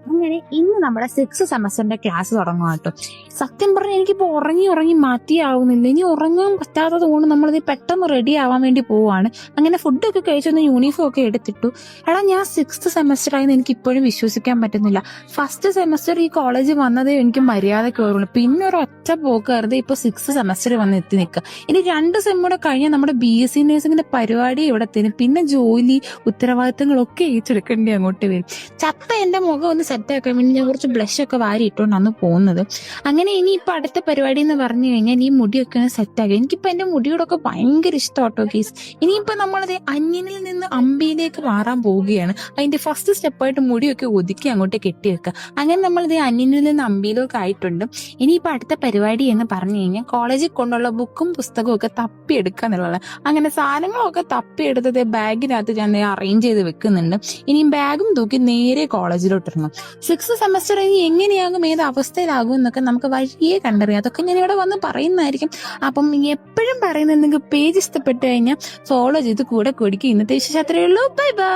അങ്ങനെ ഇന്ന് നമ്മുടെ 6th സെമസ്റ്ററിന്റെ ക്ലാസ് തുടങ്ങുക കേട്ടോ. സത്യം പറഞ്ഞാൽ എനിക്കിപ്പോ ഉറങ്ങി ഉറങ്ങി മാറ്റിയാവുന്നില്ല. ഇനി ഉറങ്ങാൻ പറ്റാത്തത് കൊണ്ട് നമ്മളിത് പെട്ടെന്ന് റെഡി ആവാൻ വേണ്ടി പോവാണ്. അങ്ങനെ ഫുഡൊക്കെ കഴിച്ചൊന്ന് യൂണിഫോം ഒക്കെ എടുത്തിട്ടു. എടാ, ഞാൻ 6th സെമസ്റ്റർ ആയെന്ന് എനിക്ക് ഇപ്പോഴും വിശ്വസിക്കാൻ പറ്റുന്നില്ല. ഫസ്റ്റ് സെമസ്റ്റർ ഈ കോളേജിൽ വന്നതേ എനിക്ക് മര്യാദയ്ക്ക് ഓർമ്മയുള്ളൂ. പിന്നെ ഒരു ഒറ്റ പോക്കായിരുന്നു ഇപ്പൊ 6th സെമസ്റ്റർ വന്ന് എത്തി നിൽക്കുക. ഇനി 2 സെമ്മൂടെ കഴിഞ്ഞാൽ നമ്മുടെ BSc നഴ്സിംഗിന്റെ പരിപാടി ഇവിടെ തരും. പിന്നെ ജോലി ഉത്തരവാദിത്തങ്ങളൊക്കെ ഏറ്റെടുക്കേണ്ടി അങ്ങോട്ട് വരും. ചത്ത എന്റെ മുഖം ഒന്ന് സെറ്റ് ആക്കാൻ വേണ്ടി ഞാൻ കുറച്ച് ബ്ലഷ് ഒക്കെ വാരി ഇട്ടുകൊണ്ടാണ് പോകുന്നത്. അങ്ങനെ ഇനിയിപ്പോൾ അടുത്ത പരിപാടി എന്ന് പറഞ്ഞു കഴിഞ്ഞാൽ ഈ മുടിയൊക്കെ ഒന്ന് സെറ്റാക്കുക. എനിക്കിപ്പോൾ എൻ്റെ മുടിയോടൊക്കെ ഭയങ്കര ഇഷ്ടമാട്ടോ കേസ്. ഇനിയിപ്പോൾ നമ്മളത് അന്യനിൽ നിന്ന് അമ്പിയിലേക്ക് മാറാൻ പോവുകയാണ്. അതിന്റെ ഫസ്റ്റ് സ്റ്റെപ്പായിട്ട് മുടിയൊക്കെ ഒതുക്കി അങ്ങോട്ട് കെട്ടിവെക്കുക. അങ്ങനെ നമ്മളിത് അന്യനിൽ നിന്ന് അമ്പിയിലൊക്കെ ആയിട്ടുണ്ട്. ഇനിയിപ്പോൾ അടുത്ത പരിപാടി എന്ന് പറഞ്ഞു കഴിഞ്ഞാൽ കോളേജിൽ കൊണ്ടുള്ള ബുക്കും പുസ്തകവും ഒക്കെ തപ്പിയെടുക്കുക എന്നുള്ളതാണ്. അങ്ങനെ സാധനങ്ങളൊക്കെ തപ്പിയെടുത്തത് ബാഗിനകത്ത് ഞാൻ അറേഞ്ച് ചെയ്ത് വെക്കുന്നുണ്ട്. ഇനിയും ബാഗും തൂക്കി നേരെ കോളേജിലോട്ട് ഇറങ്ങും. 6th സെമസ്റ്റർ ഇനി എങ്ങനെയാകും, ഏത് അവസ്ഥയിലാകും എന്നൊക്കെ നമുക്ക് വഴിയേ കണ്ടറിയാം. അതൊക്കെ ഞാൻ ഇവിടെ വന്ന് പറയുന്നതായിരിക്കും. അപ്പം എപ്പോഴും പറയുന്നത്, നിങ്ങൾക്ക് പേജ് ഇഷ്ടപ്പെട്ട് കഴിഞ്ഞാൽ ഫോളോ ചെയ്ത് കൂടെ കൊടുക്കുക. ഇന്നത്തെ വിശേഷം അത്രയേ ഉള്ളൂ. Bye bye.